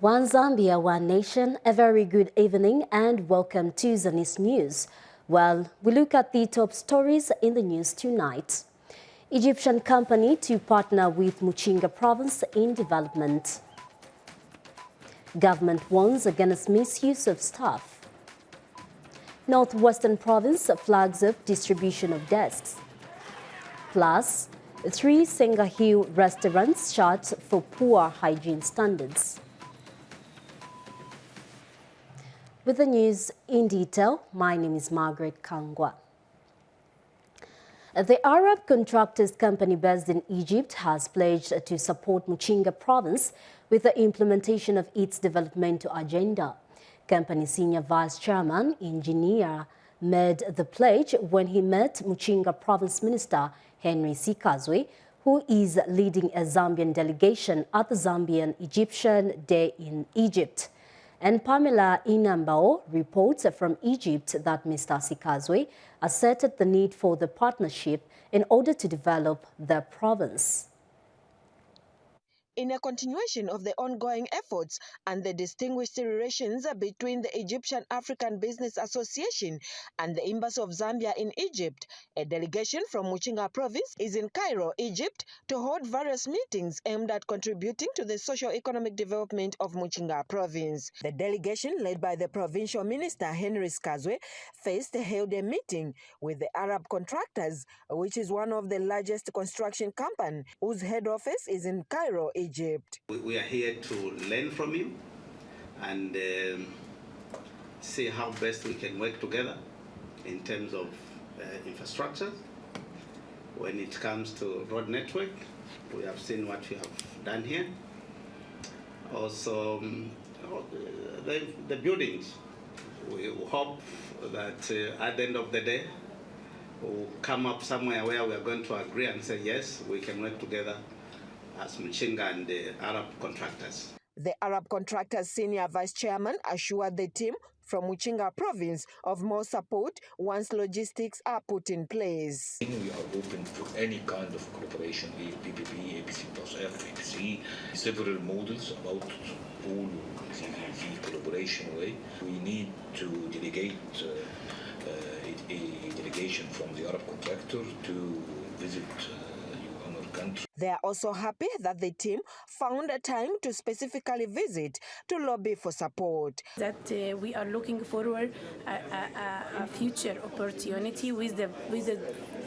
One Zambia, one nation, a very good evening and welcome to ZANIS News. Well, we look at the top stories in the news tonight. Egyptian company to partner with Muchinga province in development. Government warns against misuse of staff. Northwestern province flags up distribution of desks. Plus, 3 Senga Hill restaurants shut for poor hygiene standards. With the news in detail, my name is Margaret Kangwa. The Arab Contractors Company based in Egypt has pledged to support Muchinga province with the implementation of its developmental agenda. Company Senior Vice Chairman, Engineer, made the pledge when he met Muchinga Province Minister Henry Sikazwe, who is leading a Zambian delegation at the Zambian-Egyptian Day in Egypt. And Pamela Inambao reports from Egypt that Mr. Sikazwe asserted the need for the partnership in order to develop the province. In a continuation of the ongoing efforts and the distinguished relations between the Egyptian African Business Association and the Embassy of Zambia in Egypt, a delegation from Muchinga province is in Cairo, Egypt, to hold various meetings aimed at contributing to the socio-economic development of Muchinga province. The delegation, led by the provincial minister Henry Sikazwe, first held a meeting with the Arab Contractors, which is one of the largest construction companies whose head office is in Cairo, Egypt. We are here to learn from him and see how best we can work together in terms of infrastructure. When it comes to road network, we have seen what we have done here. Also, the buildings. We hope that at the end of the day, we'll come up somewhere where we are going to agree and say, yes, we can work together as Muchinga and the Arab Contractors. The Arab Contractors Senior Vice Chairman assured the team from Muchinga province of more support once logistics are put in place. We are open for any kind of cooperation, be it PPP, APC plus F, APC, several models about all the collaboration way. We need to delegate a delegation from the Arab contractor to visit country. They are also happy that the team found a time to specifically visit to lobby for support. That we are looking forward a future opportunity with the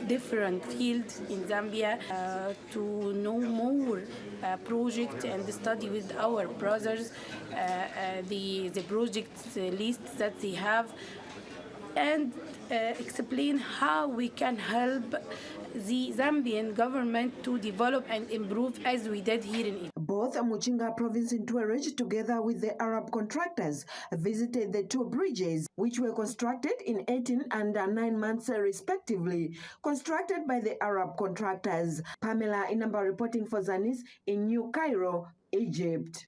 different fields in Zambia to know more project and study with our brothers the project list that they have and explain how we can help the Zambian government to develop and improve as we did here in Egypt. Both Muchinga province and Tuareg, together with the Arab contractors, visited the 2 bridges, which were constructed in 18 and 9 months respectively, constructed by the Arab contractors. Pamela Inambao reporting for ZANIS in New Cairo, Egypt.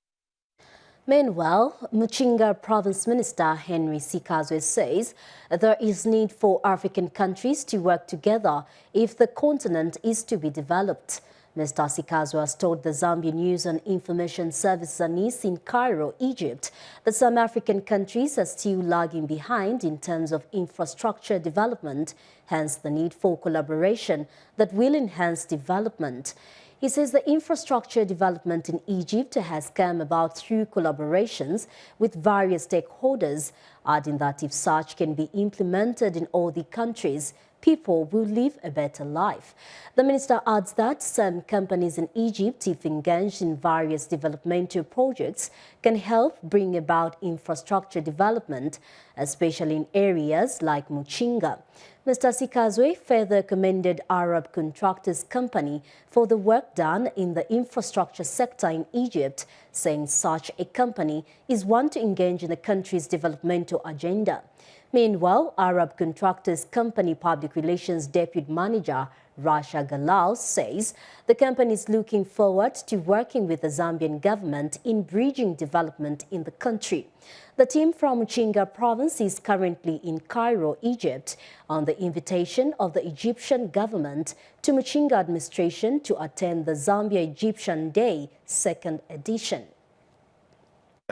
Meanwhile, Muchinga Province Minister Henry Sikazwe says there is need for African countries to work together if the continent is to be developed. Mr. Sikazwe has told the Zambian News and Information Service ZANIS in Cairo, Egypt, that some African countries are still lagging behind in terms of infrastructure development, hence the need for collaboration that will enhance development. He says the infrastructure development in Egypt has come about through collaborations with various stakeholders, adding that if such can be implemented in all the countries, people will live a better life. The minister adds that some companies in Egypt, if engaged in various developmental projects, can help bring about infrastructure development, especially in areas like Muchinga. Mr. Sikazwe further commended Arab Contractors Company for the work done in the infrastructure sector in Egypt, saying such a company is one to engage in the country's developmental agenda. Meanwhile, Arab Contractors Company Public Relations Deputy Manager Rasha Galau says the company is looking forward to working with the Zambian government in bridging development in the country. The team from Muchinga province is currently in Cairo, Egypt, on the invitation of the Egyptian government to Muchinga administration to attend the Zambia-Egyptian Day 2nd edition.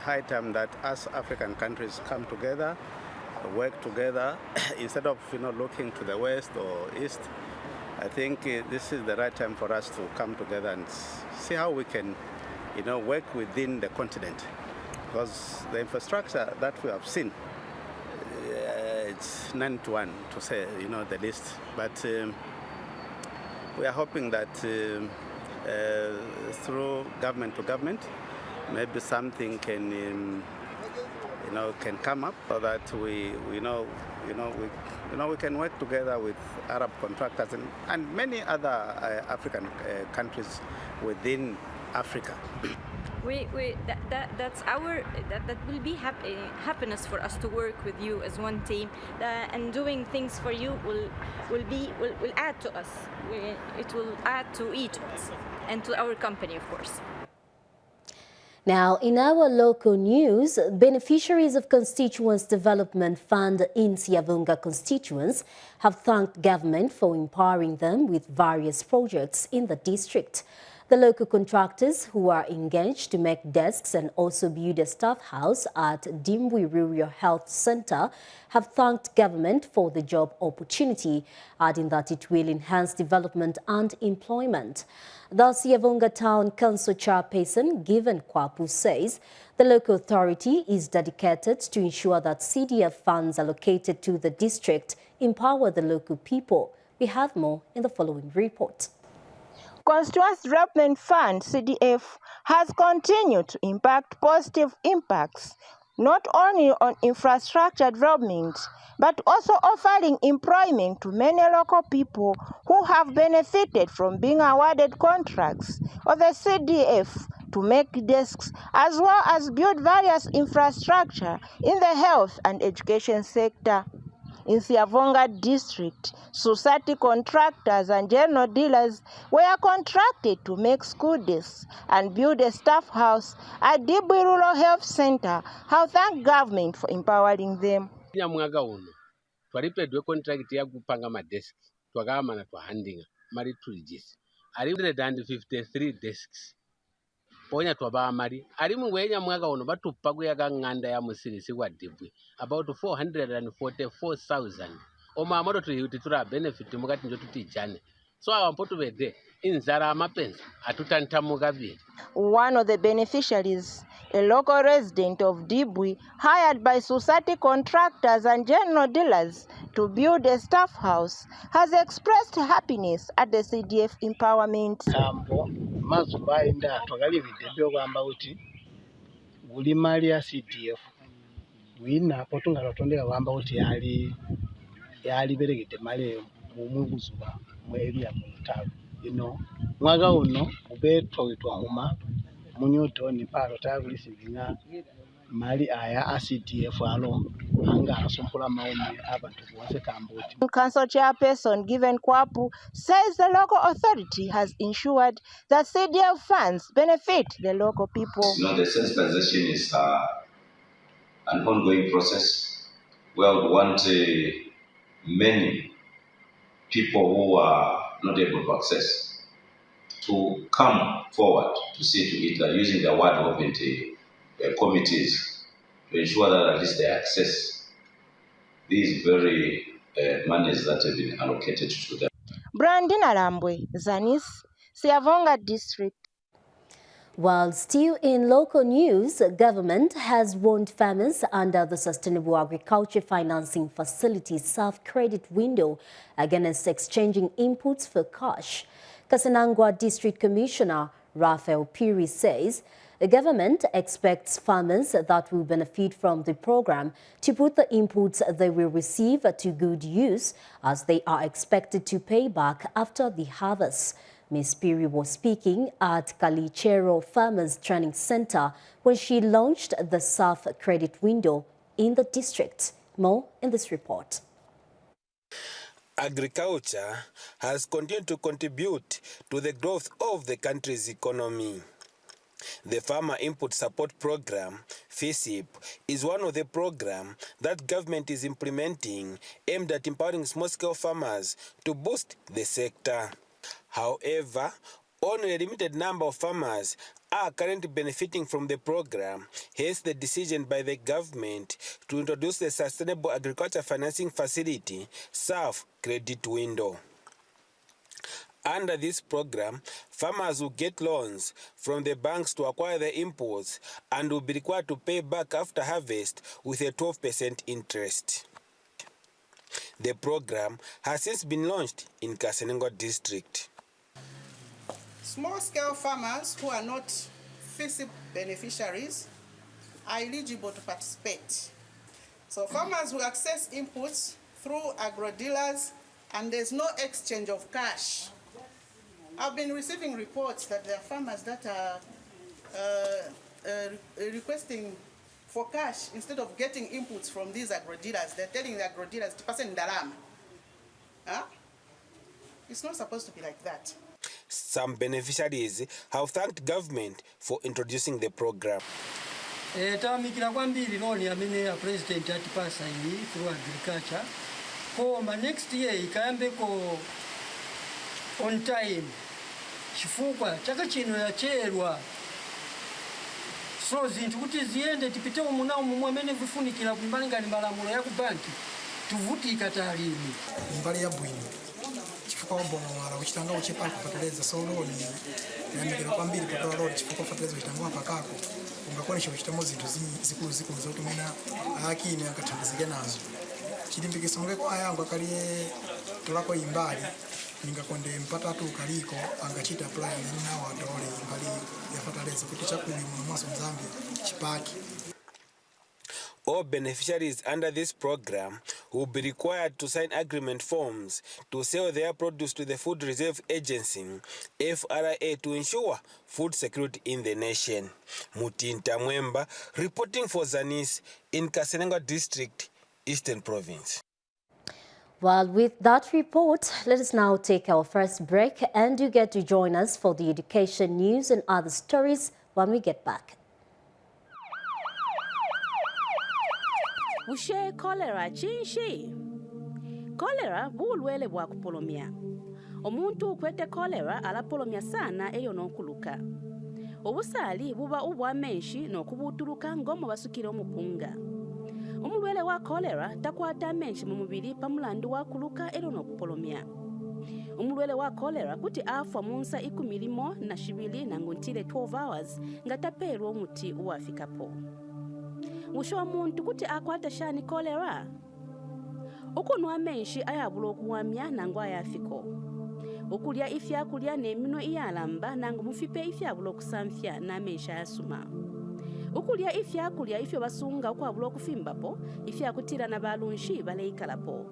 High time that us African countries come together, work together, instead of looking to the west or east. I think this is the right time for us to come together and see how we can, work within the continent, because the infrastructure that we have seen, it's 9 to 1 to say, the least. But we are hoping that through government to government, maybe something can, can come up so that we can work together with Arab contractors and many other African countries within Africa. That will be happiness for us to work with you as one team, and doing things for you will add to us. It will add to Egypt and to our company, of course. Now, in our local news, beneficiaries of Constituents Development Fund in Siavonga constituents have thanked government for empowering them with various projects in the district. The local contractors who are engaged to make desks and also build a staff house at Dimbwi Rural Health Center have thanked government for the job opportunity, adding that it will enhance development and employment. The Siavonga Town Council chairperson, Given Kwapu, says the local authority is dedicated to ensure that CDF funds allocated to the district empower the local people. We have more in the following report. Constituents Development Fund, CDF, has continued to impact positive impacts, not only on infrastructure development, but also offering employment to many local people who have benefited from being awarded contracts of the CDF to make desks, as well as build various infrastructure in the health and education sector. In Siavonga district, society contractors and general dealers were contracted to make school desks and build a staff house at Dimbwi Rural Health Center. How thank government for empowering them. Mwaka uno twalipedwe contract ya kupanga madesk twakama na twahandinga mali tulijisi ali 153 desks ponya twaba mali ali mungwenya mwaka uno batupa kuyaka nganda ya musirisi wa Dimbwi about 444,000 omamoro tutura benefit mukati njo tutijane so awampoto bede inzara amapenzi atutantamuka bye. One of the beneficiaries, a local resident of Dimbwi, hired by society contractors and general dealers to build a staff house, has expressed happiness at the CDF empowerment. Mazubainda twagalibidde byogamba uti buli mali ya CDF wina potunga lwatondera wamba uti yali beregedde mali mu buzuba mu area mu Lutalu mwaka uno ubetwa huma munyoto ni palo tagulisinga mali aya CDF alo anga asompula maumi abantu kuwase kambuti. Council chairperson Given Kwapu says the local authority has ensured that CDF funds benefit the local people. The sensitization is an ongoing process where we want many people who are not able to access to come forward to see to it that using the award movement committees to ensure that at least they access these very monies that have been allocated to them. Brandina Lambwe, ZANIS, Siavonga district. While still in local news, government has warned farmers under the Sustainable Agriculture Financing Facility SAF credit window against exchanging inputs for cash. Kasanangwa District Commissioner Raphael Piri says the government expects farmers that will benefit from the program to put the inputs they will receive to good use, as they are expected to pay back after the harvest. Ms. Piri was speaking at Kalichero Farmers Training Center when she launched the SAF credit window in the district. More in this report. Agriculture has continued to contribute to the growth of the country's economy. The Farmer Input Support Program, FISIP, is one of the programs that government is implementing aimed at empowering small-scale farmers to boost the sector. However, only a limited number of farmers are currently benefiting from the program, hence the decision by the government to introduce the Sustainable Agriculture Financing Facility, SAF, credit window. Under this program, farmers will get loans from the banks to acquire the inputs and will be required to pay back after harvest with a 12% interest. The program has since been launched in Kasenengo district. Small-scale farmers who are not FISIP beneficiaries are eligible to participate. So farmers will access inputs through agro-dealers and there's no exchange of cash. I've been receiving reports that there are farmers that are requesting for cash instead of getting inputs from these agro-dealers. They're telling the agro-dealers to pass in Dalama. Huh? It's not supposed to be like that. Some beneficiaries have thanked government for introducing the program. Tamikira kwambiri loni amene a president atipasa iyi through agriculture. Koma next year ikayambeko on time. Chifukwa chaka chino yacherwa. So zinthu kuti ziyende tipite umunao mumwe amene vifunikira kumbalingani malamulo ya ku banki tuvutika talimi. Mbali ya bwino. Chifukwa wala uchitanga uchepa kupateleza so loni yamikira kwambiri kutoa loni chifukwa kupateleza uchitangwa pakako ungakonesha uchitamo zinthu zikulu zotumena akini akathandizike nazo chilimbikiso mukeko ayangu akaliye tolako imbali ningakonde mpatatu kaliko angachita plan nawo atole imbali yafataleza kuti chakuli mu mwaso Zambia chipaki. All beneficiaries under this program will be required to sign agreement forms to sell their produce to the Food Reserve Agency, FRA, to ensure food security in the nation. Mutinta Mwemba, reporting for ZANIS in Kasenengo District, Eastern Province. Well, with that report, let us now take our first break, and you get to join us for the education news and other stories when we get back. Ushe cholera chinshi. Cholera bulwele bwa kupolomia. Omuntu ukwete cholera alapolomia sana eyo nonkuluka. Obusali buba ubwa menshi nokubutuluka ngomo basukire omupunga. Omulwele wa cholera takwata menshi mu mubiri pamulandu wa kuluka eyo nokupolomia. Omulwele wa cholera kuti afa munsa 12 na nguntile 12 hours ngataperwa omuti uwafikapo. Usho omuntu kuti akwata shani cholera. Okunwa menshi ayabula okuwamya nangu ayafiko. Okulya ifya kulya nemino iyalamba nangu mufipe ifya bula okusamfya na menshi ayasuma. Okulya ifya kulya ifyo basunga okwabula okufimbapo ifya kutira na balunshi baleikalapo.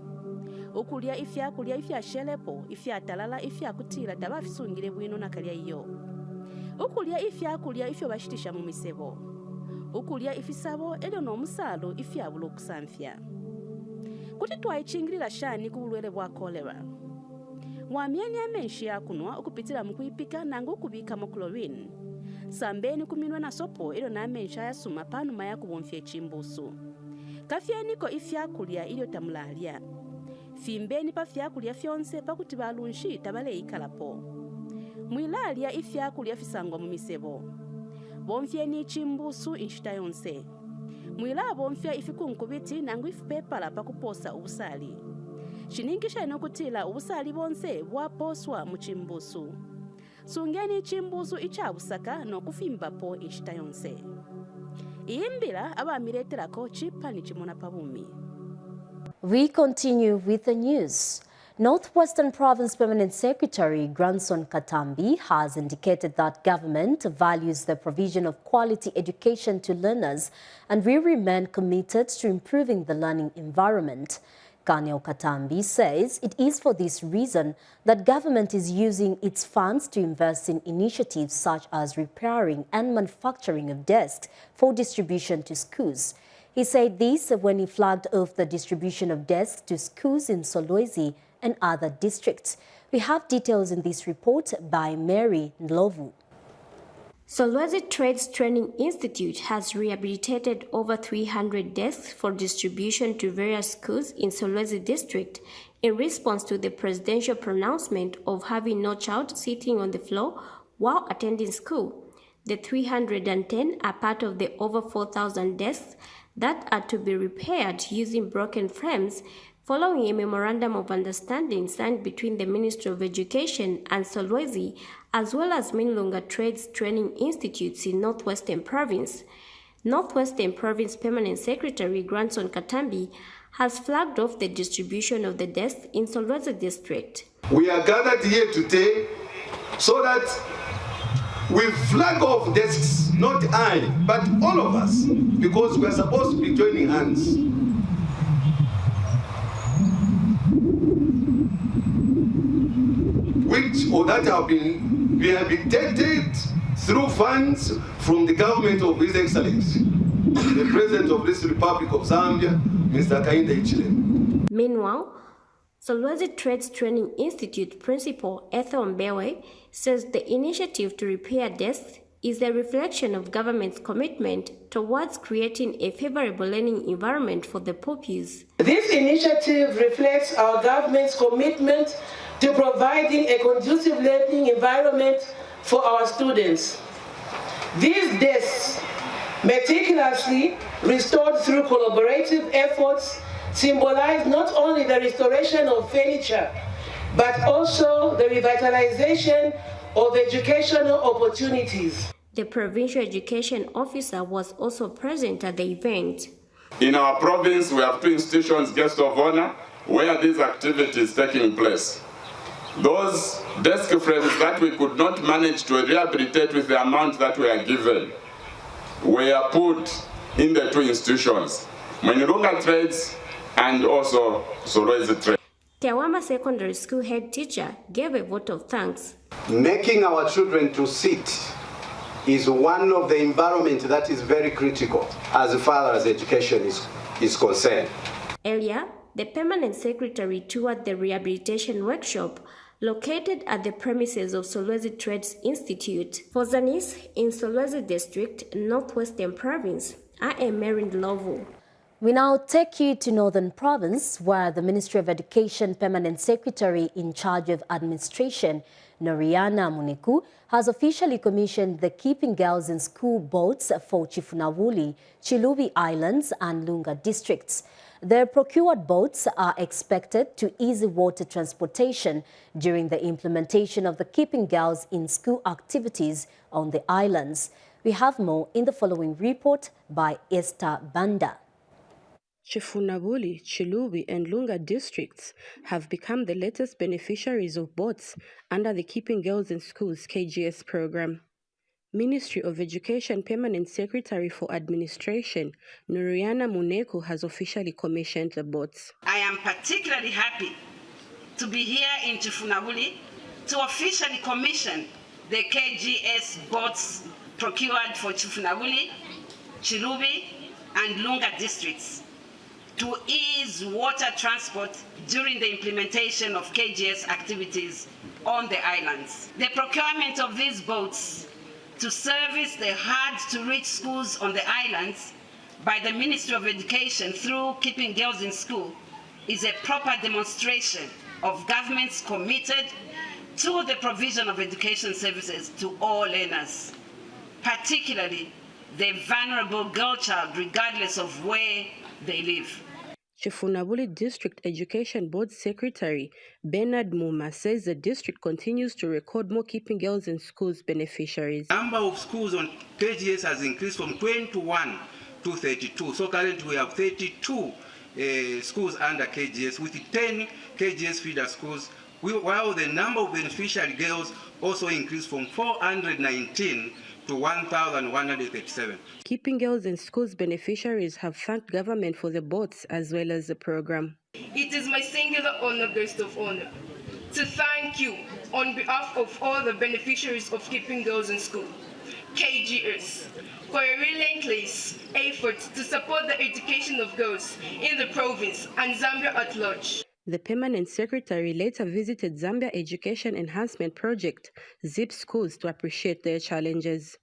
Okulya ifya kulya ifya shelepo ifya talala ifya kutira tabafisungire bwino nakalya iyo. Okulya ifya kulya ifyo bashitisha mu misebo. Okulya ifisabo elyo n'omusalo ifyabula okusamfya. Kuti twayichingirira shani ku bulwele bwa cholera. Wamyenya menshi yakunwa okupitira mu kuyipika nangu okubika mu chlorine. Sambeni kuminwa na sopo elyo na menshi ayasuma panuma yakubonfya echimbusu. Kafyeniko ifyakulya ilyo tamulalya. Fimbeni pa fyakulya fyonse pakuti balunshi tabaleikalapo. Mwilalya ifyakulya fisangwa mu misebo. Bonfye ni chimbusu inshita yonse. Mwila bonfya ifikunkubiti nangu ifupepala pakuposa ubusali. Shiningisha inokutila ubusali bonse bwaposwa mu chimbusu. Sungeni chimbusu ichabusaka no kufimbapo inshita yonse. Iimbila abamireterako chipa ni chimona pabumi. We continue with the news. Northwestern Province Permanent Secretary Grandson Katambi has indicated that government values the provision of quality education to learners and will remain committed to improving the learning environment. Kaneo Katambi says it is for this reason that government is using its funds to invest in initiatives such as repairing and manufacturing of desks for distribution to schools. He said this when he flagged off the distribution of desks to schools in Solwezi and other districts. We have details in this report by Mary Ndlovu. Solwezi Trades Training Institute has rehabilitated over 300 desks for distribution to various schools in Solwezi district in response to the presidential pronouncement of having no child sitting on the floor while attending school. The 310 are part of the over 4,000 desks that are to be repaired using broken frames following a memorandum of understanding signed between the Ministry of Education and Solwezi, as well as Minlunga Trades Training Institutes in Northwestern Province. Northwestern Province Permanent Secretary Granson Katambi has flagged off the distribution of the desks in Solwezi district. We are gathered here today so that we flag off desks, not I, but all of us, because we are supposed to be joining hands. Which or that have been rehabilitated through funds from the government of His Excellency, the President of this Republic of Zambia, Mr. Kainde Hichilema. Meanwhile, Solwezi Trades Training Institute Principal Ethel Mbewe says the initiative to repair desks is a reflection of government's commitment towards creating a favorable learning environment for the pupils. This initiative reflects our government's commitment to providing a conducive learning environment for our students. These desks, meticulously restored through collaborative efforts, symbolize not only the restoration of furniture, but also the revitalization of educational opportunities. The provincial education officer was also present at the event. In our province, we have 2 institutions, guest of honor, where these activities taking place. Those desk frames that we could not manage to rehabilitate with the amount that we are given were put in the 2 institutions, Mwenilunga Trades and also Solwezi Trades. Tewama Secondary School head teacher gave a vote of thanks. Making our children to sit is one of the environments that is very critical as far as education is concerned. Earlier, the permanent secretary toured the rehabilitation workshop located at the premises of Solwezi Trades Institute. For ZANIS in Solwezi District, Northwestern Province, I am Marin Lovo. We now take you to Northern Province, where the Ministry of Education Permanent Secretary in charge of administration, Noriana Muniku, has officially commissioned the Keeping Girls in School boats for Chifunabuli, Chilubi Islands and Lunga districts. The procured boats are expected to ease water transportation during the implementation of the Keeping Girls in School activities on the islands. We have more in the following report by Esther Banda. Chifunabuli, Chilubi and Lunga districts have become the latest beneficiaries of boats under the Keeping Girls in Schools KGS program. Ministry of Education Permanent Secretary for Administration, Noriana Muneku, has officially commissioned the boats. I am particularly happy to be here in Chifunabuli to officially commission the KGS boats procured for Chifunabuli, Chilubi and Lunga districts to ease water transport during the implementation of KGS activities on the islands. The procurement of these boats to service the hard-to-reach schools on the islands by the Ministry of Education through Keeping Girls in School is a proper demonstration of government's committed to the provision of education services to all learners, particularly the vulnerable girl child, regardless of where they live. Chifunabuli District Education Board Secretary Bernard Muma says the district continues to record more Keeping Girls in Schools beneficiaries. The number of schools on KGS has increased from 21 to 32. So currently we have 32 schools under KGS with 10 KGS feeder schools, while the number of beneficiary girls also increased from 419 to 1,137. Keeping Girls in Schools beneficiaries have thanked government for the boats as well as the program. It is my singular honor, guest of honor, to thank you on behalf of all the beneficiaries of Keeping Girls in School, KGS, for your relentless efforts to support the education of girls in the province and Zambia at large. The permanent secretary later visited Zambia Education Enhancement Project, ZIP schools, to appreciate their challenges.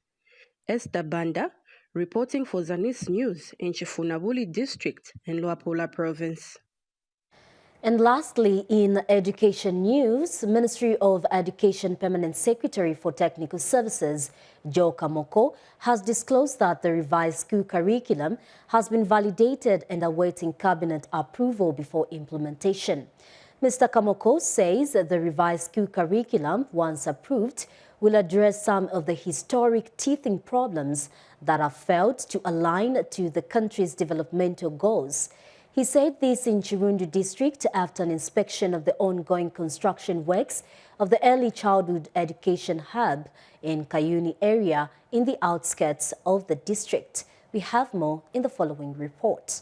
Esther Banda, reporting for ZANIS News in Chifunabuli District in Luapula Province. And lastly, in education news, Ministry of Education Permanent Secretary for Technical Services, Joe Kamoko, has disclosed that the revised school curriculum has been validated and awaiting cabinet approval before implementation. Mr. Kamoko says that the revised school curriculum, once approved, will address some of the historic teething problems that have failed to align to the country's developmental goals. He said this in Chirundu district after an inspection of the ongoing construction works of the early childhood education hub in Kayuni area in the outskirts of the district. We have more in the following report.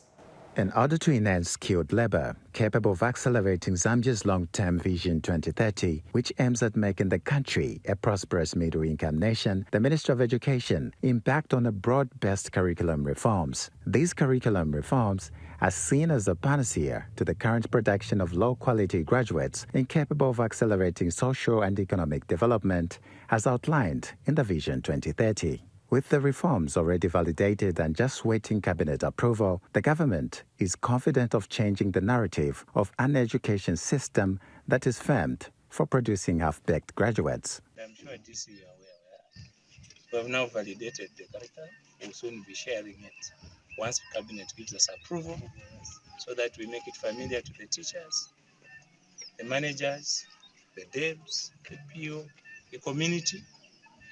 In order to enhance skilled labor capable of accelerating Zambia's long-term Vision 2030, which aims at making the country a prosperous middle-income nation, the Ministry of Education embarked on a broad-based curriculum reforms. These curriculum reforms are seen as a panacea to the current production of low-quality graduates incapable of accelerating social and economic development, as outlined in the Vision 2030. With the reforms already validated and just waiting cabinet approval, the government is confident of changing the narrative of an education system that is famed for producing half-baked graduates. I'm sure this year we have now validated the curriculum. We'll soon be sharing it once the cabinet gives us approval, so that we make it familiar to the teachers, the managers, the devs, the PO, the community.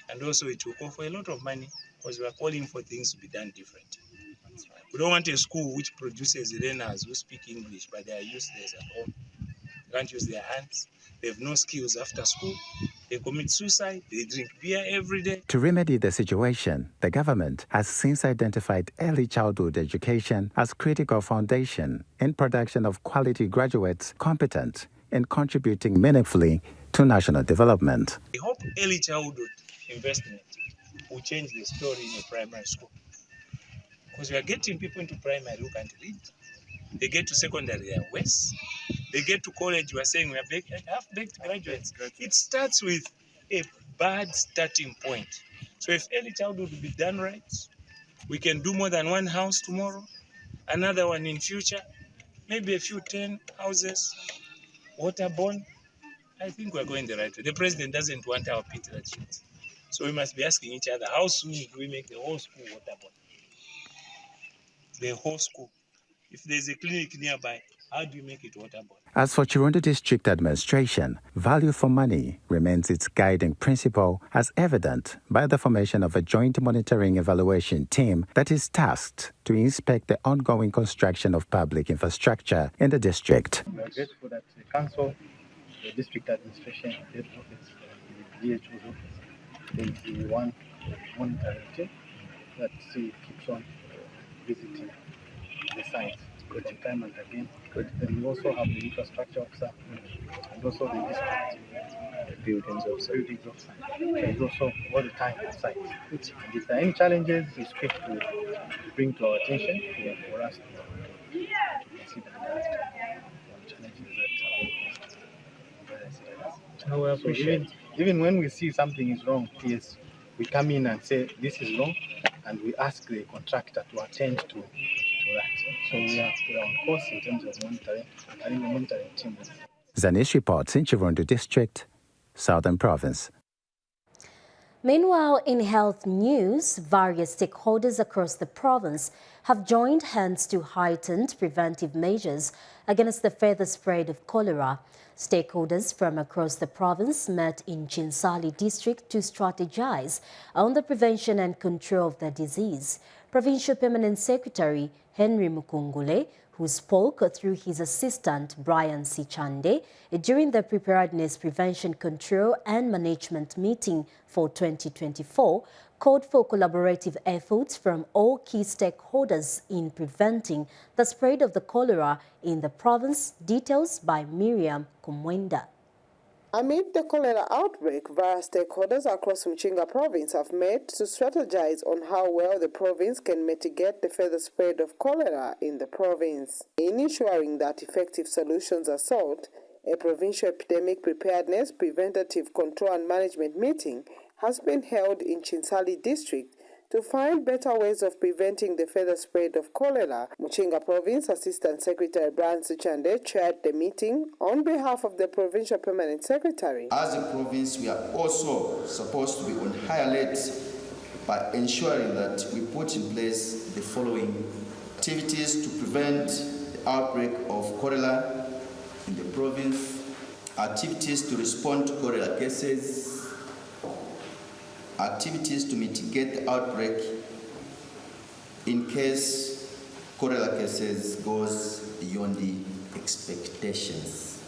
And also it will call for a lot of money because we are calling for things to be done differently. We don't want a school which produces learners who speak English, but they are useless at home. They can't use their hands. They have no skills after school. They commit suicide. They drink beer every day. To remedy the situation, the government has since identified early childhood education as critical foundation in production of quality graduates competent in contributing meaningfully to national development. We hope early childhood investment will change the story in a primary school. Because we are getting people into primary who can't read. They get to secondary, they are worse. They get to college, we are saying we are half-baked graduates. It starts with a bad starting point. So if early childhood will be done right, we can do more than one house tomorrow, another one in future, maybe a few 10 houses, waterborne. I think we're going the right way. The president doesn't want our pit sheets. So we must be asking each other, how soon do we make the whole school waterborne? The whole school. If there's a clinic nearby, how do you make it waterborne? As for Chirundu District Administration, value for money remains its guiding principle, as evident by the formation of a joint monitoring evaluation team that is tasked to inspect the ongoing construction of public infrastructure in the district. We are grateful that the council, the district administration, the head office, the DHO's office, there is the one monitoring team that keeps on visiting the site time and again. Then we also have the infrastructure officer and also the district buildings officer. There is also all the time on site. And if there are any challenges, it's quick to bring to our attention for us to consider the challenges that we appreciate. Even when we see something is wrong, yes, we come in and say this is wrong, and we ask the contractor to attend to that. So we are on course in terms of monitoring, having a monitoring team. ZANIS reports in Chirundu District, Southern Province. Meanwhile, in health news, various stakeholders across the province have joined hands to heighten preventive measures against the further spread of cholera. Stakeholders from across the province met in Chinsali district to strategize on the prevention and control of the disease. Provincial Permanent Secretary Henry Mukungule, who spoke through his assistant Brian Sichande during the Preparedness, Prevention, Control and Management meeting for 2024, called for collaborative efforts from all key stakeholders in preventing the spread of the cholera in the province. Details by Miriam Kumwenda. Amid the cholera outbreak, various stakeholders across Mchinga province have met to strategize on how well the province can mitigate the further spread of cholera in the province. In ensuring that effective solutions are sought, a provincial epidemic preparedness, preventative control and management meeting has been held in Chinsali district to find better ways of preventing the further spread of cholera. Muchinga Province Assistant Secretary Brian Suchande chaired the meeting on behalf of the Provincial Permanent Secretary. As a province, we are also supposed to be on high alert by ensuring that we put in place the following activities to prevent the outbreak of cholera in the province, activities to respond to cholera cases, activities to mitigate the outbreak in case cholera cases goes beyond the expectations.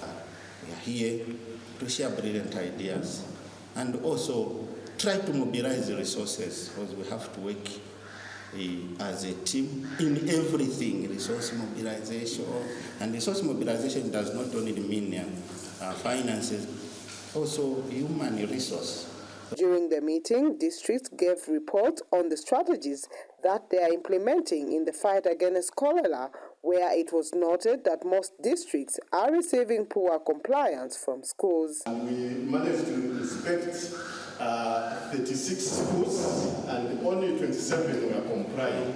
We are here to share brilliant ideas and also try to mobilize the resources, because we have to work as a team in everything, resource mobilization. And resource mobilization does not only mean finances, also human resource. During the meeting, districts gave reports on the strategies that they are implementing in the fight against cholera, where it was noted that most districts are receiving poor compliance from schools. We managed to inspect 36 schools and only 27 were complying.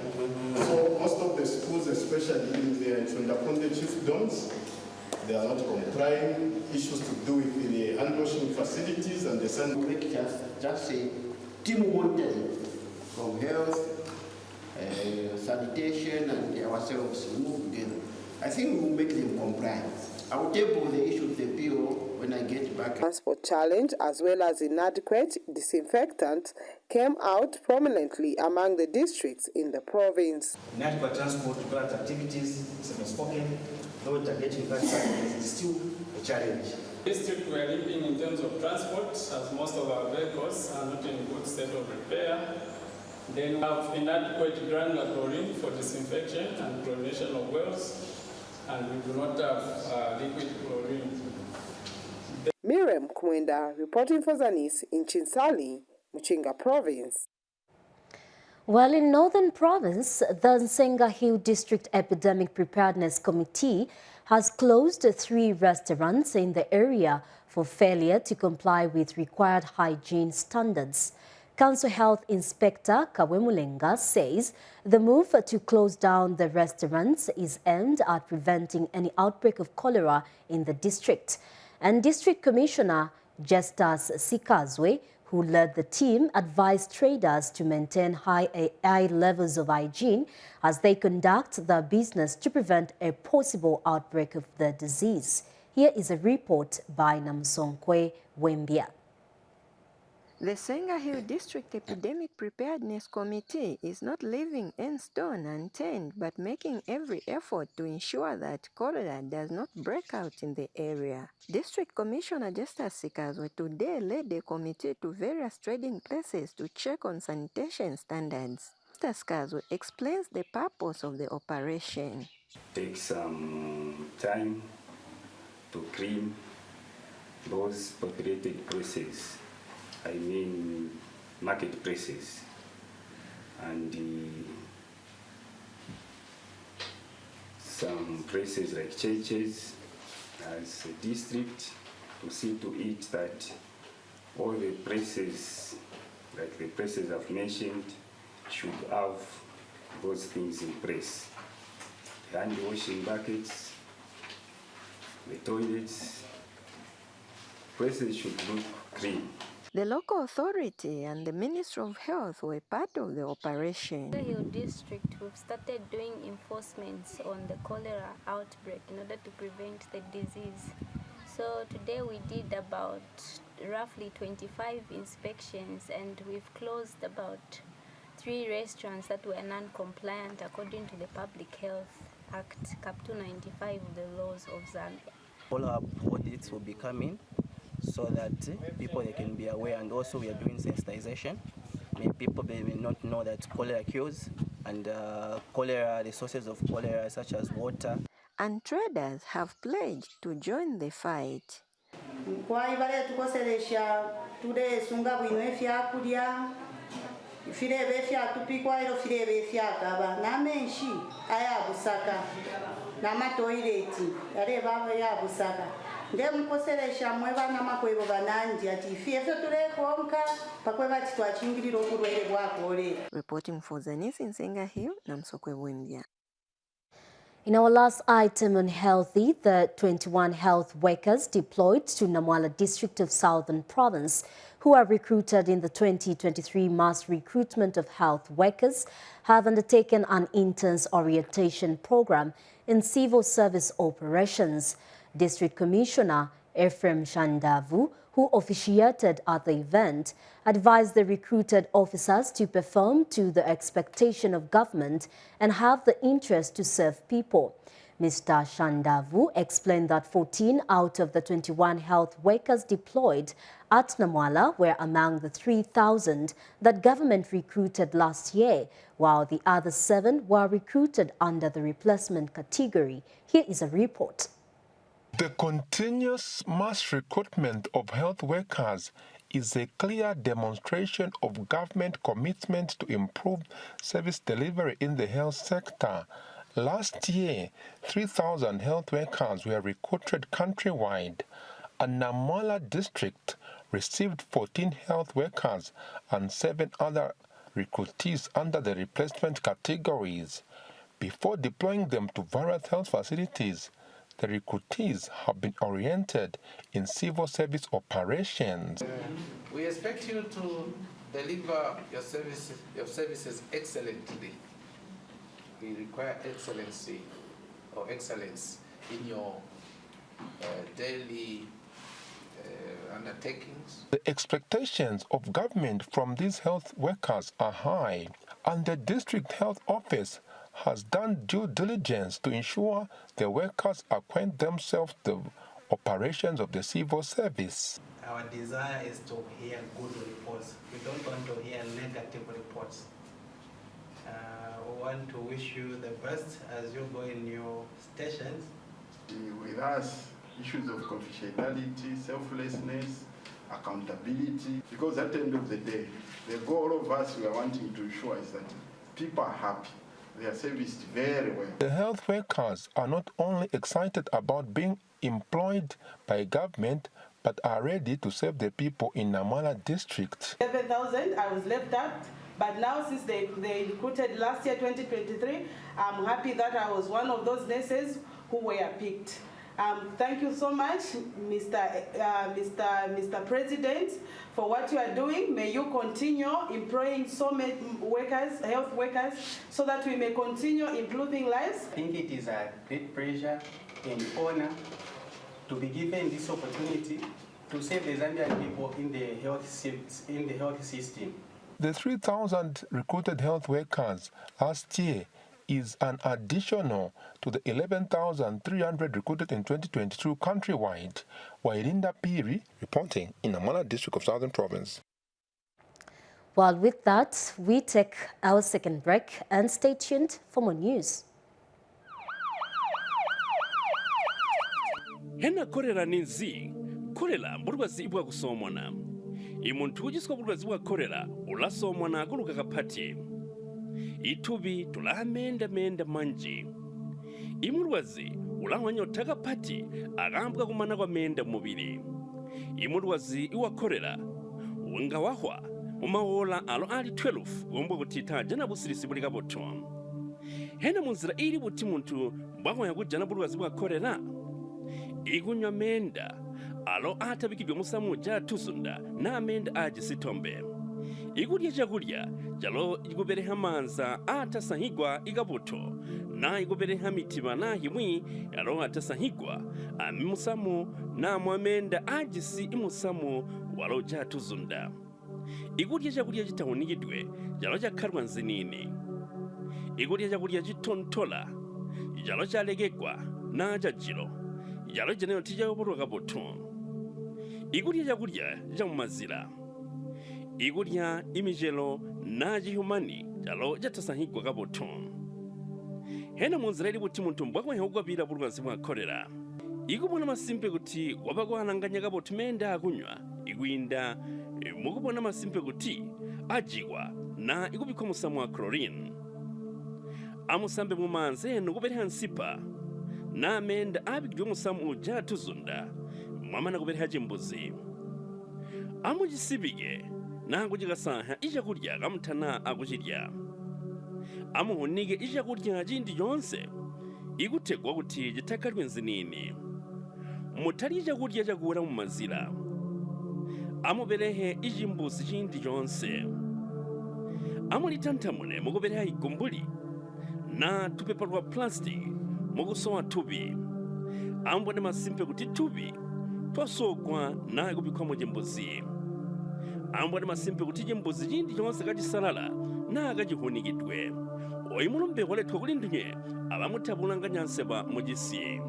So most of the schools, especially in the Chondakonde chiefdoms, they are not complying. Issues to do with the hand washing facilities and the sand. Just say team monitoring from health, sanitation, and ourselves move together. I think we will make them compliant. I will table the issue of the PO when I get back. Transport challenge as well as inadequate disinfectant came out prominently among the districts in the province. Inadequate transport to current activities, spoken, though targeting that side is still a challenge. District we are living in terms of transport, as most of our vehicles are not in good state of repair. Then we have inadequate granular chlorine for disinfection and chlorination of wells, and we do not have liquid chlorine. Miriam Kumwenda reporting for ZANIS in Chinsali, Muchinga Province. Well, in Northern Province, the Nsenga Hill District Epidemic Preparedness Committee has closed 3 restaurants in the area for failure to comply with required hygiene standards. Council Health Inspector Kawemulenga says the move to close down the restaurants is aimed at preventing any outbreak of cholera in the district. And District Commissioner Justus Sikazwe, who led the team, advised traders to maintain high levels of hygiene as they conduct their business to prevent a possible outbreak of the disease. Here is a report by Namsonkwe Wembia. The Nsenga Hill District Epidemic Preparedness Committee is not leaving any stone unturned but making every effort to ensure that cholera does not break out in the area. District Commissioner Justus Sikazwe today led the committee to various trading places to check on sanitation standards. Mr. Sikazwe explains the purpose of the operation. Take some time to clean those populated places. I mean marketplaces and some places like churches as a district, to see to it that all the places, like the places I've mentioned, should have those things in place. The hand washing buckets, the toilets, places should look clean. The local authority and the Ministry of Health were part of the operation. In the Hill District, we've started doing enforcements on the cholera outbreak in order to prevent the disease. So today we did about roughly 25 inspections, and we've closed about 3 restaurants that were non-compliant according to the Public Health Act, Cap 295 of the laws of Zambia. All our audits will be coming so that people they can be aware, and also we are doing sensitization. People may not know that cholera kills, and cholera, the sources of cholera such as water. And traders have pledged to join the fight. ngemukoseresha mwevana makwebo bananji ati ifefe tulekonka pakweva titwachingirira okulwere bwa kolera. Reporting for ZANIS in Senga Hill, Namsokwe Wimbia. In our last item on Healthy, the 21 health workers deployed to Namwala district of Southern Province who are recruited in the 2023 mass recruitment of health workers have undertaken an intense orientation program in civil service operations. District Commissioner Ephraim Shandavu, who officiated at the event, advised the recruited officers to perform to the expectation of government and have the interest to serve people. Mr. Shandavu explained that 14 out of the 21 health workers deployed at Namwala were among the 3,000 that government recruited last year, while the other 7 were recruited under the replacement category. Here is a report. The continuous mass recruitment of health workers is a clear demonstration of government commitment to improve service delivery in the health sector. Last year, 3,000 health workers were recruited countrywide. And Namwala district received 14 health workers and 7 other recruitees under the replacement categories. Before deploying them to various health facilities, the recruitees have been oriented in civil service operations. We expect you to deliver your services excellently. We require excellency or excellence in your daily undertakings. The expectations of government from these health workers are high, and the district health office has done due diligence to ensure the workers acquaint themselves with the operations of the civil service. Our desire is to hear good reports. We don't want to hear negative reports. We want to wish you the best as you go in your stations. With us, issues of confidentiality, selflessness, accountability, because at the end of the day, the goal of us we are wanting to ensure is that people are happy. They are serviced very well. The health workers are not only excited about being employed by government, but are ready to serve the people in Namwala district. 7,000, I was left out, but now since they recruited last year, 2023, I'm happy that I was one of those nurses who were picked. Thank you so much, Mr. President, for what you are doing. May you continue employing so many workers, health workers, so that we may continue improving lives. I think it is a great pleasure and honor to be given this opportunity to serve the Zambian people in the health system. The 3,000 recruited health workers last year is an additional to the 11,300 recruited in 2022 countrywide. Wairinda Piri reporting in Namwala district of Southern Province. Well, with that, we take our second break and stay tuned for more news. Hena korera ninzi, korera mburwazi ibwa kusomwana. Imuntu ujiswa mburwazi ibwa korera, ulasomwana kuluka kapati. Itubi tulamenda manji. Imurwazi ulawanya otaka pati agambwa kumana kwa menda mubiri. Imurwazi iwakorera unga wahwa umawola alo ali 12 umbo kutita jana busirisi bulika boto. Hena munzira iri buti muntu mbwa yakujana burwazi bwakorera. Igunywa menda alo atabikibyo musamu ja tusunda na menda aje sitombe. Igurya chagurya jalo igubereha manza atasahigwa igabuto na igubereha mitima na himwi yalo atasahigwa amimusamu na mwamenda ajisi imusamu walo jatuzunda. Igurya chagurya jitawunigidwe jalo jakarwa nzinini. Igurya chagurya jitontola jalo jalegegwa na jajiro jalo jeneo tija oburu gabuto. Igurya chagurya jamumazira. Igurya imijelo na jihumani jalo jatasahigwa gaboto. Hena munzira iri buti muntu mbwakwa nhogwa bira burwazi bwakorera. Igubona masimpe guti wabagwananganya gaboto menda agunywa. Igwinda mugubona masimpe guti ajigwa na igubiko musamu wa chlorine. Amusambe mumanze nugubere hansipa. Na menda abigwe musamu ujatuzunda. mwamana kupereha chimbuzi amuchisipike nangu chikasankha ichakudya kamthana akuchidya amuhunike ichakudya chindi chonse ikuthegwa kuti chithakhalwe nzinini muthali ichakudya chakuwera mumazira amuperehe ichimbuzi chindi chonse amulitanthamule mukupereha igumbuli na tupepa twa plastic mukusowa thupi ambone masimpe kuti thupi twasogwa naye kupikhwamo chimbuzi ambone masimpe kuti chimbuzi chindi chonse kachisalala na kachihunikidwe oyi mulumbe lethu kuli ndunye abamuthapulanga nyansepa muchisiye.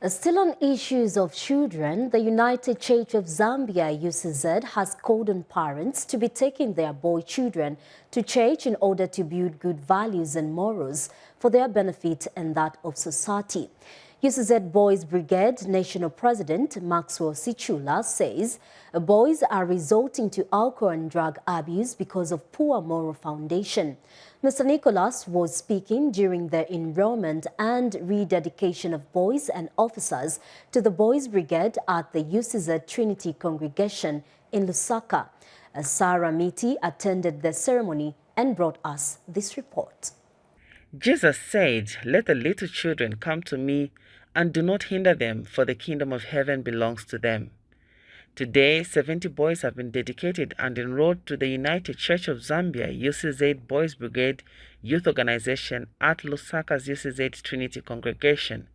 Still on issues of children, the United Church of Zambia UCZ has called on parents to be taking their boy children to church in order to build good values and morals for their benefit and that of society. UCZ Boys Brigade National President Maxwell Sichula says boys are resorting to alcohol and drug abuse because of poor moral foundation. Mr. Nicholas was speaking during the enrollment and rededication of boys and officers to the Boys Brigade at the UCZ Trinity Congregation in Lusaka. Sarah Miti attended the ceremony and brought us this report. Jesus said, "Let the little children come to me and do not hinder them, for the kingdom of heaven belongs to them." Today, 70 boys have been dedicated and enrolled to the United Church of Zambia UCZ Boys Brigade Youth Organization at Lusaka's UCZ Trinity Congregation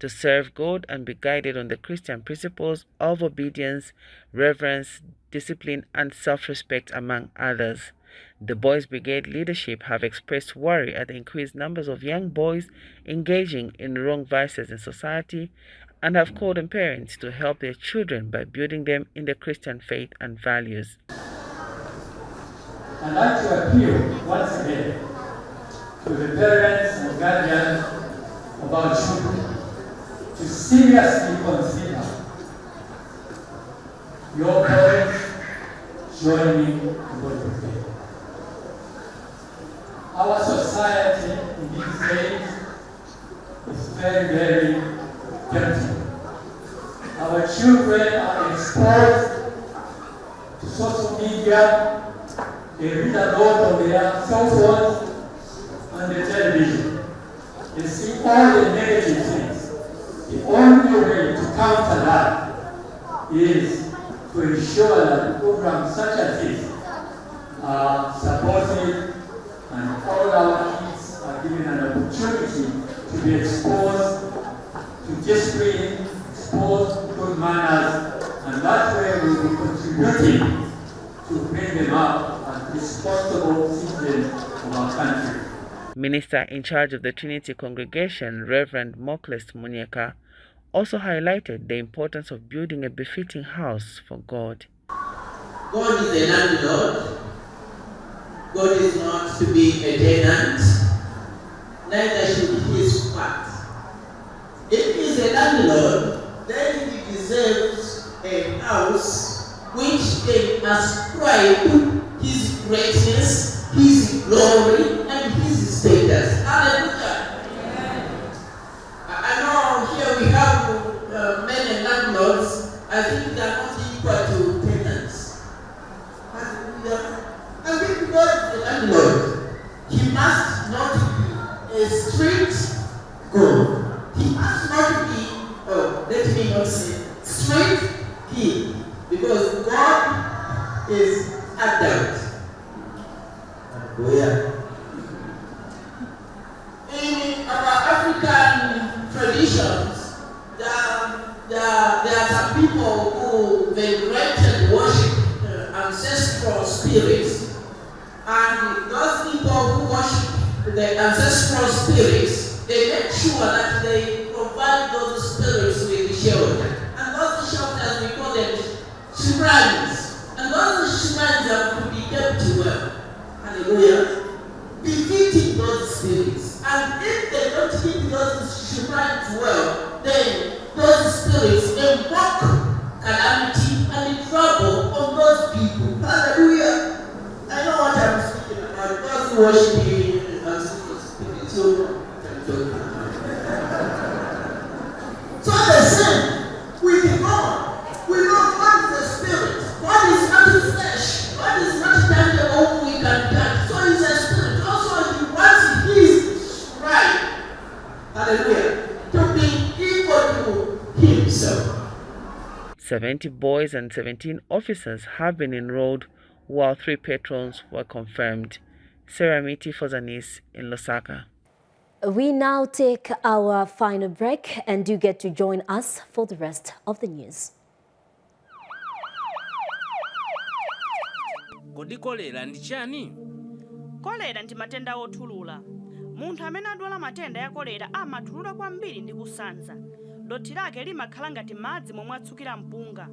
to serve God and be guided on the Christian principles of obedience, reverence, discipline, and self-respect, among others. The Boys Brigade leadership have expressed worry at the increased numbers of young boys engaging in wrong vices in society and have called on parents to help their children by building them in the Christian faith and values. I'd like to appeal once again to the parents and guardians of our children to seriously consider your parents joining the Boys Brigade. Our society in these days is very, very tempting. Our children are exposed to social media. They read a lot on their cell phones and the television. They see all the negative things. The only way to counter that is to ensure that programs such as this are supported and all our kids are given an opportunity to be exposed to discipline, exposed to good manners, and that way we will be contributing to bring them up as responsible citizens of our country. Minister in charge of the Trinity Congregation, Reverend Mokles Munyeka, also highlighted the importance of building a befitting house for God. God is a landlord. God is not to be a tenant. Neither should he squat. If he is a landlord, then he deserves a house which can ascribe his greatness, his glory, and his status. Hallelujah. I know here we have many landlords. I think they are not equal to tenants. Hallelujah. I think God is the landlord. He must not be a strict God. He must not be, let me not say, strict king, because God is adult. Hallelujah. In our African traditions, there are some people who venerate and worship ancestral spirits, and those people who worship the ancestral spirits, they make sure that they provide those spirits with shelter. And those shelters, we call them shrines. And those shrines have to be kept well. Hallelujah. Befitting those spirits. And if they don't keep those shrines well, then those spirits invoke calamity and trouble on those people. Hallelujah. I know what I'm speaking about. Those who worship ancestral spirits. So the same with 70 boys and 17 officers have been enrolled, while 3 patrons were confirmed. Sarah Miti for ZANIS in Lusaka. We now take our final break, and do get to join us for the rest of the news. Kodi kolera ndi chani? Kolera ndi matenda othulula. Munthu amene adwala matenda ya kolera amathulula kwambiri ndi kusanza. Dothi lake limakhala ngati madzi momwe atsukira mpunga.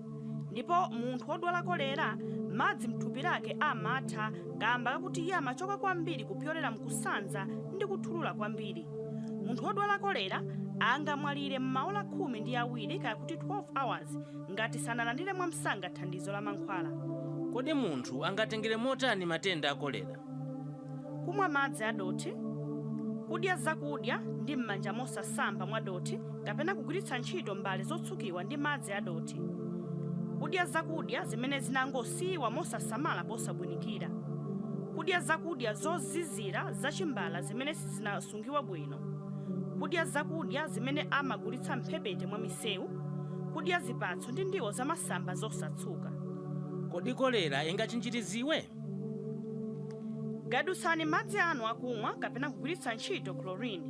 Ndipo munthu odwala kolera, madzi mthupi lake amatha kamba kakuti iye amachoka kwambiri kupyolera mkusanza ndi kuthulula kwambiri. Munthu odwala kolera angamwalire m'maola 12 kaya kuti 12 hours ngati sanalandire mwamsanga thandizo la mankhwala. Kodi munthu angatengere motani matenda a kolera? Kumwa madzi adothi, kudya zakudya ndi m'manja mosasamba mwadothi kapena kugwiritsa ntchito mbale zotsukiwa ndi madzi adothi. Kudya zakudya zimene zinangosiwa mosasamala posabwinikira. Kudya zakudya zozizira zachimbala zimene sizinasungiwa bwino. Kudya zakudya zimene amagulitsa mphepete mwa misewu. Kudya zipatso ndi ndiwo zamasamba zosatsuka. Kodi kolera ingachinjiriziwe? Gadusani madzi anu akumwa kapena kugwiritsa ntchito chlorine.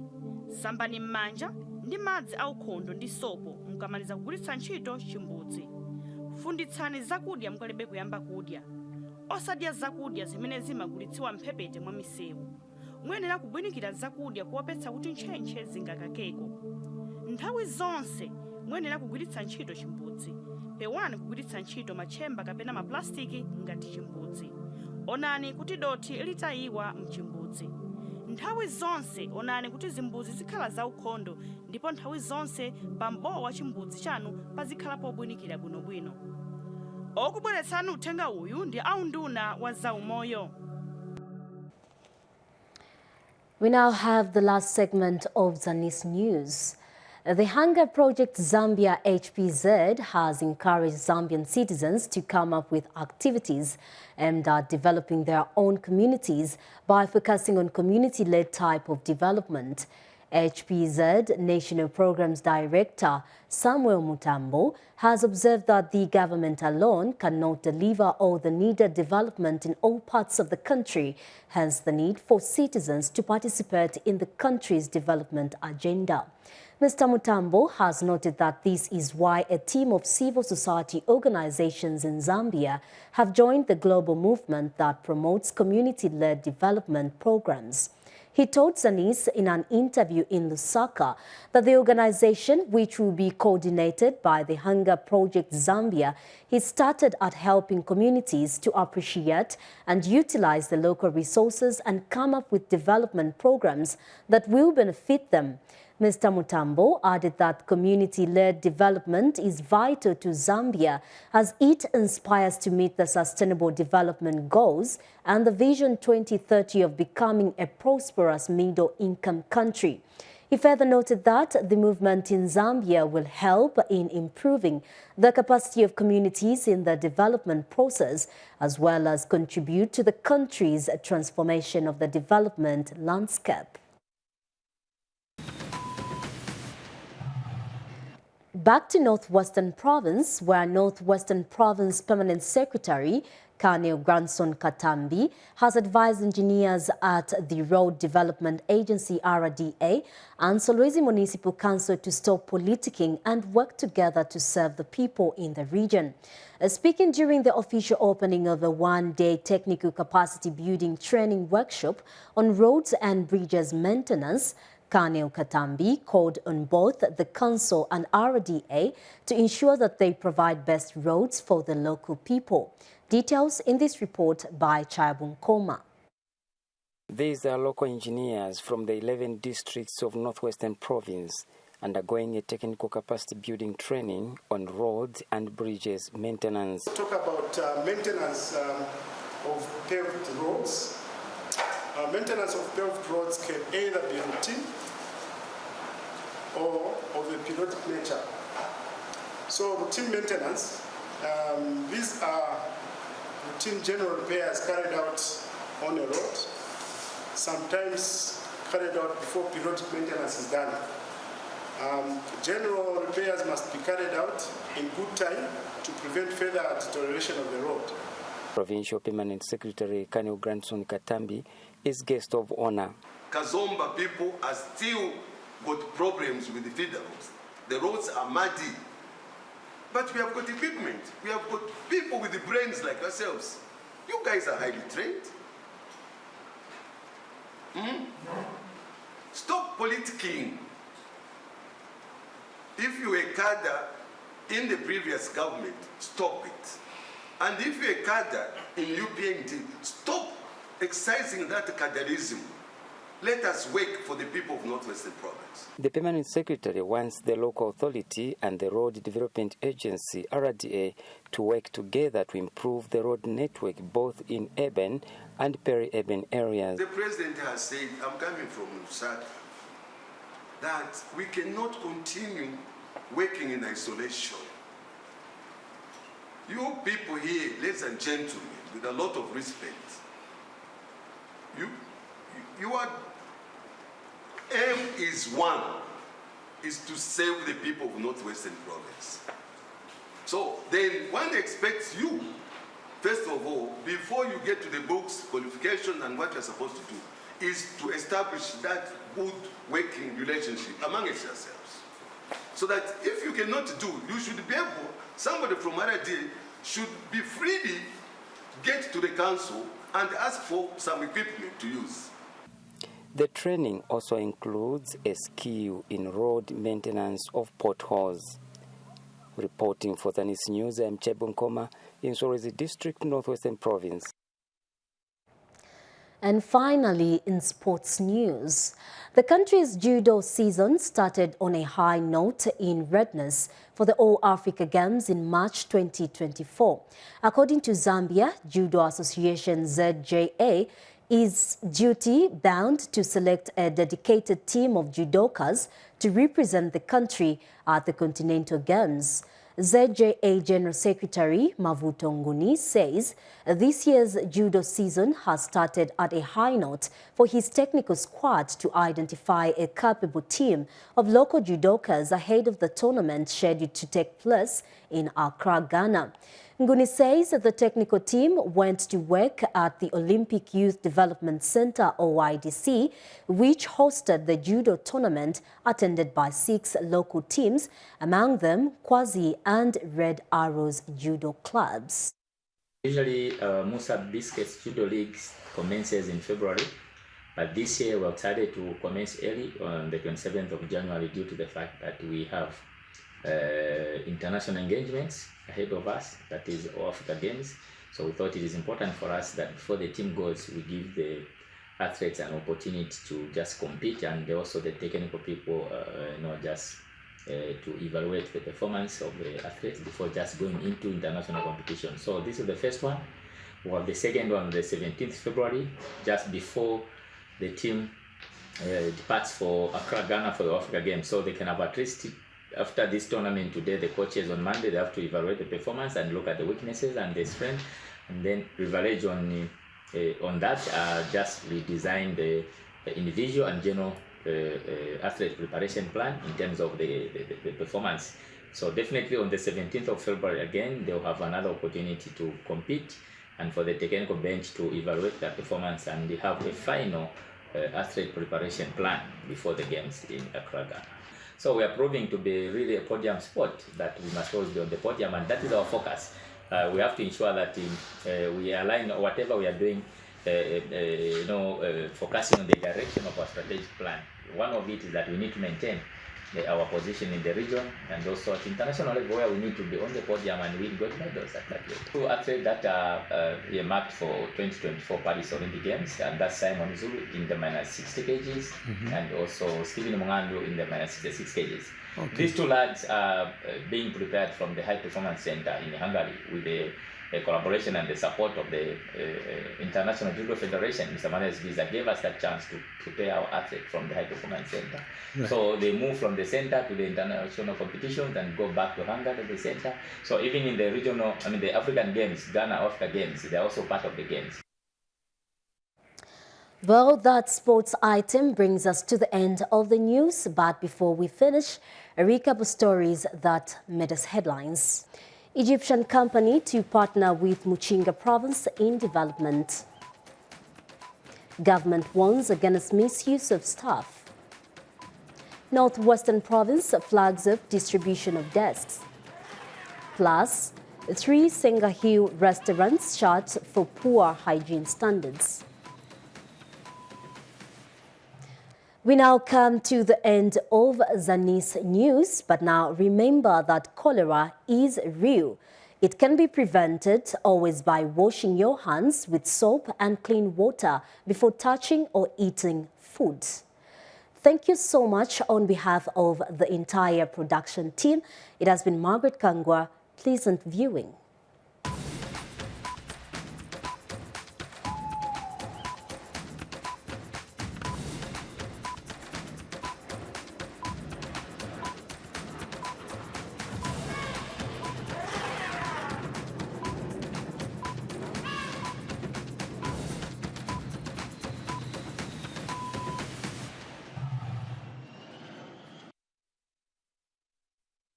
Sambani m'manja ndi madzi aukhondo ndi sopo mukamaliza kugwiritsa ntchito chimbudzi. Funditsani zakudya mukalebe kuyamba kudya. Osadya zakudya zimene zimagulitsiwa mphepete mwa misewu. Muyenera kubwinikira zakudya kuopetsa kuti ntchentche zingakakeko. Nthawi zonse muyenera kugwiritsa ntchito chimbudzi. Pewani kugwiritsa ntchito machemba kapena maplastiki ngati chimbudzi. Onani kuti dothi litayiwa mchimbudzi. Nthawi zonse onani kuti zimbudzi zikhala zaukhondo, ndipo nthawi zonse pambowa wa chimbudzi chanu pazikhala pobwinikira bwinobwino. Okubweretsani uthenga uyu ndi aunduna wa zaumoyo. We now have the last segment of ZANIS News. The Hunger Project Zambia HPZ has encouraged Zambian citizens to come up with activities aimed at developing their own communities by focusing on community-led type of development. HPZ National Programs Director Samuel Mutambo has observed that the government alone cannot deliver all the needed development in all parts of the country, hence the need for citizens to participate in the country's development agenda. Mr. Mutambo has noted that this is why a team of civil society organizations in Zambia have joined the global movement that promotes community-led development programs. He told ZANIS in an interview in Lusaka that the organization, which will be coordinated by the Hunger Project Zambia, is started at helping communities to appreciate and utilize the local resources and come up with development programs that will benefit them. Mr. Mutambo added that community-led development is vital to Zambia as it inspires to meet the Sustainable Development Goals and the Vision 2030 of becoming a prosperous middle-income country. He further noted that the movement in Zambia will help in improving the capacity of communities in the development process, as well as contribute to the country's transformation of the development landscape. Back to Northwestern Province, where Northwestern Province Permanent Secretary Colonel Grandson Katambi has advised engineers at the Road Development Agency RDA and Solwezi Municipal Council to stop politicking and work together to serve the people in the region. Speaking during the official opening of a one-day technical capacity building training workshop on roads and bridges maintenance, Colonel Katambi called on both the Council and RDA to ensure that they provide best roads for the local people. Details in this report by Chaibun Koma. These are local engineers from the 11 districts of Northwestern Province undergoing a technical capacity building training on roads and bridges maintenance. Talk about maintenance of paved roads. Maintenance of paved roads can either be routine or of a periodic nature. So routine maintenance, these are routine general repairs carried out on a road, sometimes carried out before periodic maintenance is done. General repairs must be carried out in good time to prevent further deterioration of the road. Provincial Permanent Secretary Colonel Grandson Katambi is guest of honor. Kazomba people are still got problems with the feeder roads. The roads are muddy. But we have got equipment. We have got people with the brains like ourselves. You guys are highly trained. Stop politicking. If you were cadre in the previous government, stop it. And if you're a cadre in UPND, stop exercising that cadreism. Let us work for the people of Northwestern Province. The Permanent Secretary wants the local authority and the Road Development Agency, RDA, to work together to improve the road network both in urban and peri-urban areas. The President has said, I'm coming from Lusaka, that we cannot continue working in isolation. You people here, ladies and gentlemen, with a lot of respect, your aim is one, is to save the people of Northwestern Province. So then one expects you, first of all, before you get to the books, qualification and what you're supposed to do, is to establish that good working relationship amongst yourselves. So that if you cannot do, you should be able, somebody from RD should be freely get to the council and ask for some equipment to use. The training also includes a skill in road maintenance of potholes. Reporting for ZANIS News, I'm Chebun Koma in Solwezi District, Northwestern Province. And finally, in sports news, the country's judo season started on a high note in readiness for the All-Africa Games in March 2024. According to Zambia Judo Association ZJA, is duty-bound to select a dedicated team of judokas to represent the country at the Continental Games. ZJA General Secretary Mavuto Nguni says this year's judo season has started at a high note for his technical squad to identify a capable team of local judokas ahead of the tournament scheduled to take place in Accra, Ghana. Nguni says that the technical team went to work at the Olympic Youth Development Center, OYDC, which hosted the judo tournament attended by 6 local teams, among them Kwazi and Red Arrows judo clubs. Usually, Musa Biscuits Judo League commences in February, but this year we're excited to commence early on the 27th of January due to the fact that we have international engagements ahead of us, that is All Africa Games. So we thought it is important for us that before the team goes, we give the athletes an opportunity to just compete, and also the technical people, to evaluate the performance of the athletes before just going into international competition. So this is the first one. We have the second one on the 17th February, just before the team departs for Accra, Ghana for the Africa Games. So they can have at least, after this tournament today, the coaches on Monday, they have to evaluate the performance and look at the weaknesses and the strength, and then leverage on that, just redesign the individual and general athlete preparation plan in terms of the performance. So definitely on the 17th of February again, they'll have another opportunity to compete and for the technical bench to evaluate their performance, and they have a final athlete preparation plan before the games in Accra, Ghana. So we are proving to be really a podium sport, that we must always be on the podium, and that is our focus. We have to ensure that we align whatever we are doing, focusing on the direction of our strategic plan. One of it is that we need to maintain our position in the region, and also at international level where we need to be on the podium and win gold medals at that level. Two athletes that are earmarked for 2024 Paris Olympic Games, and that's Simon Zulu in the -60 kgs, and also Stephen Mungandu in the -66 kgs. Okay. These two lads are being prepared from the High Performance Center in Hungary with a collaboration and the support of the International Judo Federation. Mr. Manes Visa gave us that chance to prepare our athletes from the High Performance Center. Right. So they move from the center to the international competitions and go back to Hungary to the center. So even in the regional, the African Games, Ghana Africa Games, they're also part of the games. Well, that sports item brings us to the end of the news, but before we finish, a recap of stories that made us headlines. Egyptian company to partner with Muchinga province in development. Government warns against misuse of staff. Northwestern province flags up distribution of desks. Plus, 3 Senga Hill restaurants shut for poor hygiene standards. We now come to the end of ZANIS news, but now remember that cholera is real. It can be prevented always by washing your hands with soap and clean water before touching or eating food. Thank you so much on behalf of the entire production team. It has been Margaret Kangwa. Pleasant viewing.